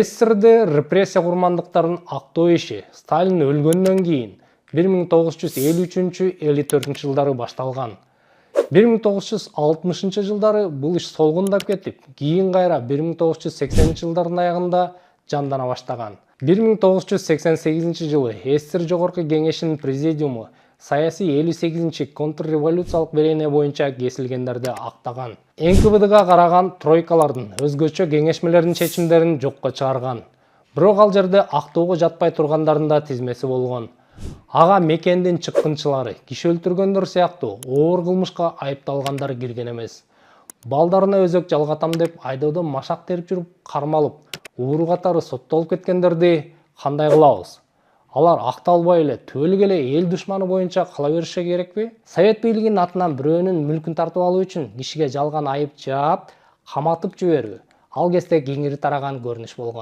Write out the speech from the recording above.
СССРде репрессия курмандыктарын актоо иши Сталин өлгөндөн кийин 1953-54 жылдары башталган. 1960 жылдары бул иш солгундап кетип, кийин кайра 1980 жылдардын аягында жандана баштаган. 1988 жылы СССР Жогорку Кеңешинин президиуму саясий 58 контрреволюциялык берене боюнча кесилгендерди актаган. НКВДга караган тройкалардын өзгөчө кеңешмелердин чечимдерин жокко чыгарган. Бирок ал жерде актоого жатпай тургандардын да тизмеси болгон. Ага мекендин чыккынчылары, киши өлтүргөндөр сыяктуу оор кылмышка айыпталгандар кирген эмес. Балдарына өзөк жалгатам деп айдоодон машак терип жүрүп кармалып, ууру катары соттолуп кеткендерди кандай кылабыз? Алар акталбай эле түбөлүк эле эл душманы боюнча кала бериши керекпи? Совет бийлигинин атынан бирөөнүн мүлкүн тартып алуу үчүн кишиге жалган айып жаап, каматып жиберүү ал кезде кеңири тараган көрүнүш болгон.